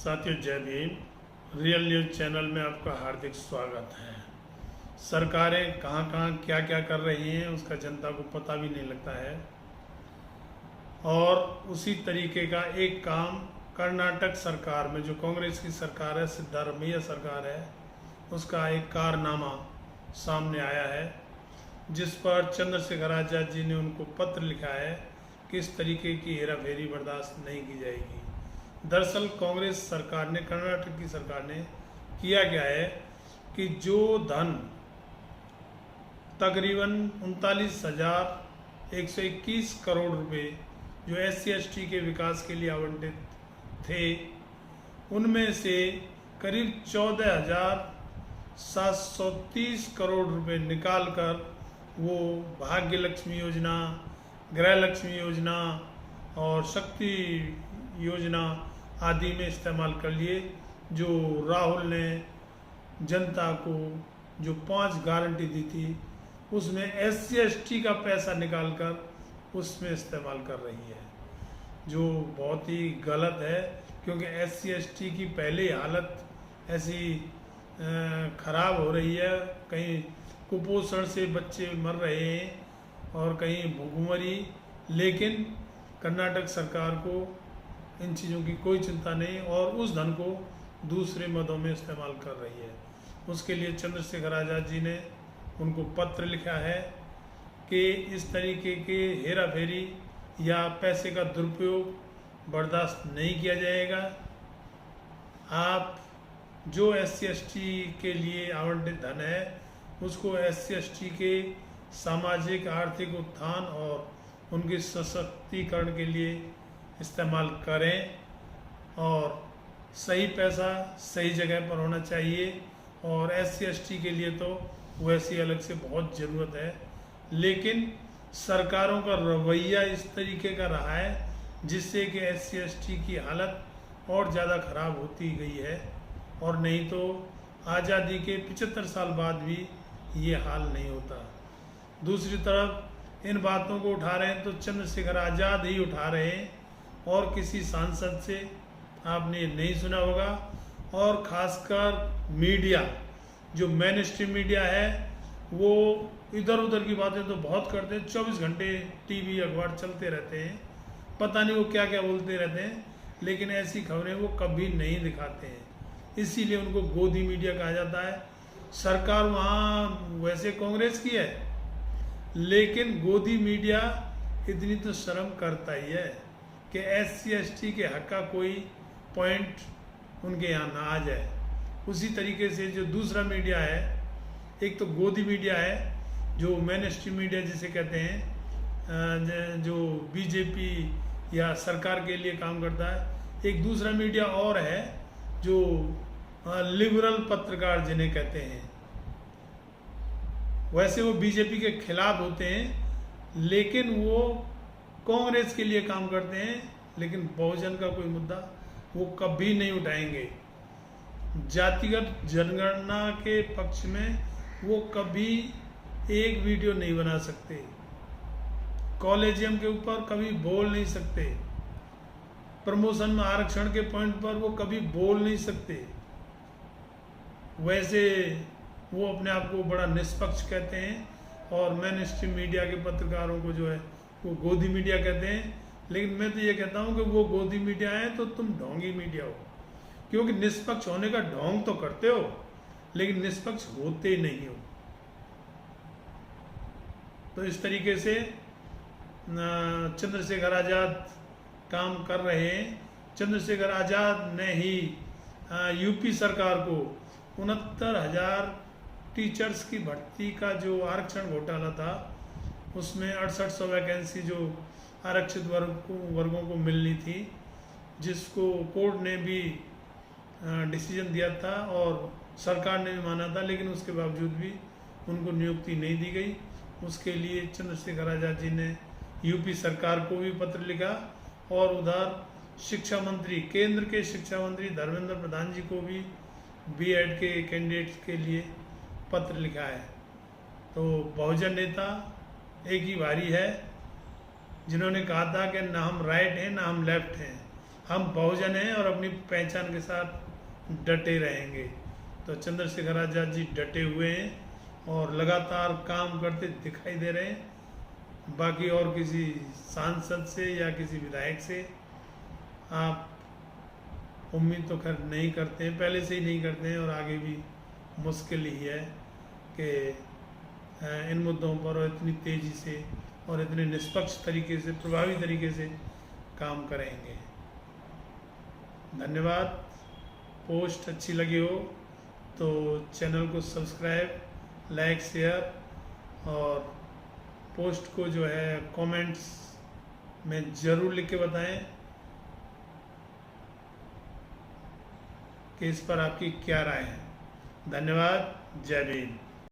साथियों, जय Bhim. Real news channel में आपका हार्दिक स्वागत है। सरकारें कहाँ क्या क्या कर रही हैं उसका जनता को पता भी नहीं लगता है। और उसी तरीके का एक काम कर्नाटक सरकार में, जो कांग्रेस की सरकार है, सिद्धारमैया सरकार है, उसका एक कारनामा सामने आया है, जिस पर चंद्रशेखर आज़ाद जी ने उनको पत्र लिखा है कि इस तरीके की हेराफेरी बर्दाश्त नहीं की जाएगी। दरअसल कांग्रेस सरकार ने, कर्नाटक की सरकार ने किया क्या है कि जो धन तकरीबन 39,121 करोड़ रुपए जो SC/ST के विकास के लिए आवंटित थे, उनमें से करीब 14,730 करोड़ रुपए निकालकर वो भाग्य लक्ष्मी योजना, गृह लक्ष्मी योजना और शक्ति योजना आदि में इस्तेमाल कर लिए। जो राहुल ने जनता को जो 5 गारंटी दी थी, उसमें SC/ST का पैसा निकालकर उसमें इस्तेमाल कर रही है, जो बहुत ही गलत है। क्योंकि SC/ST की पहले ही हालत ऐसी खराब हो रही है, कहीं कुपोषण से बच्चे मर रहे हैं और कहीं भूखमरी। लेकिन कर्नाटक सरकार को इन चीज़ों की कोई चिंता नहीं और उस धन को दूसरे मदों में इस्तेमाल कर रही है। उसके लिए चंद्रशेखर आज़ाद जी ने उनको पत्र लिखा है कि इस तरीके के हेरा फेरी या पैसे का दुरुपयोग बर्दाश्त नहीं किया जाएगा। आप जो SC/ST के लिए आवंटित धन है उसको SC/ST के सामाजिक आर्थिक उत्थान और उनके सशक्तिकरण के लिए इस्तेमाल करें और सही पैसा सही जगह पर होना चाहिए। और SC/ST के लिए तो वैसी अलग से बहुत ज़रूरत है, लेकिन सरकारों का रवैया इस तरीके का रहा है जिससे कि SC/ST की हालत और ज़्यादा खराब होती गई है। और नहीं तो आज़ादी के 75 साल बाद भी ये हाल नहीं होता। दूसरी तरफ इन बातों को उठा रहे हैं तो चंद्रशेखर आज़ाद ही उठा रहे हैं और किसी सांसद से आपने नहीं सुना होगा। और ख़ासकर मीडिया, जो मेन स्ट्रीम मीडिया है, वो इधर उधर की बातें तो बहुत करते हैं। 24 घंटे टीवी अखबार चलते रहते हैं, पता नहीं वो क्या क्या बोलते रहते हैं, लेकिन ऐसी खबरें वो कभी नहीं दिखाते हैं। इसीलिए उनको गोदी मीडिया कहा जाता है। सरकार वहाँ वैसे कांग्रेस की है, लेकिन गोदी मीडिया इतनी तो शर्म करता ही है कि SC/ST के हक का कोई पॉइंट उनके यहाँ ना आ जाए। उसी तरीके से जो दूसरा मीडिया है, एक तो गोदी मीडिया है जो मेन स्ट्रीम मीडिया जिसे कहते हैं, जो BJP या सरकार के लिए काम करता है। एक दूसरा मीडिया और है जो लिबरल पत्रकार जिन्हें कहते हैं। वैसे वो BJP के खिलाफ होते हैं, लेकिन वो कांग्रेस के लिए काम करते हैं, लेकिन बहुजन का कोई मुद्दा वो कभी नहीं उठाएंगे। जातिगत जनगणना के पक्ष में वो कभी एक वीडियो नहीं बना सकते, कॉलेजियम के ऊपर कभी बोल नहीं सकते, प्रमोशन में आरक्षण के पॉइंट पर वो कभी बोल नहीं सकते। वैसे वो अपने आप को बड़ा निष्पक्ष कहते हैं और मेन स्ट्रीम मीडिया के पत्रकारों को जो है वो गोदी मीडिया कहते हैं। लेकिन मैं तो ये कहता हूँ कि वो गोदी मीडिया है तो तुम ढोंगी मीडिया हो, क्योंकि निष्पक्ष होने का ढोंग तो करते हो लेकिन निष्पक्ष होते नहीं हो। तो इस तरीके से चंद्रशेखर आज़ाद काम कर रहे हैं। चंद्रशेखर आज़ाद ने ही यूपी सरकार को 69,000 टीचर्स की भर्ती का जो आरक्षण घोटाला था, उसमें 6800 वैकेंसी जो आरक्षित वर्गों को मिलनी थी, जिसको कोर्ट ने भी डिसीजन दिया था और सरकार ने भी माना था, लेकिन उसके बावजूद भी उनको नियुक्ति नहीं दी गई। उसके लिए चंद्रशेखर आज़ाद जी ने यूपी सरकार को भी पत्र लिखा और उधर शिक्षा मंत्री, केंद्र के शिक्षा मंत्री धर्मेंद्र प्रधान जी को भी B.Ed के कैंडिडेट्स के लिए पत्र लिखा है। तो बहुजन नेता एक ही भारी है, जिन्होंने कहा था कि ना हम राइट हैं ना हम लेफ्ट हैं, हम बहुजन हैं और अपनी पहचान के साथ डटे रहेंगे। तो चंद्रशेखर आज़ाद जी डटे हुए हैं और लगातार काम करते दिखाई दे रहे हैं। बाकी और किसी सांसद से या किसी विधायक से आप उम्मीद तो खैर नहीं करते हैं, पहले से ही नहीं करते हैं और आगे भी मुश्किल ही है कि इन मुद्दों पर इतनी तेज़ी से और इतने निष्पक्ष तरीके से, प्रभावी तरीके से काम करेंगे। धन्यवाद। पोस्ट अच्छी लगी हो तो चैनल को सब्सक्राइब, लाइक, शेयर और पोस्ट को जो है कमेंट्स में ज़रूर लिख के बताएं कि इस पर आपकी क्या राय है। धन्यवाद। जय भीम।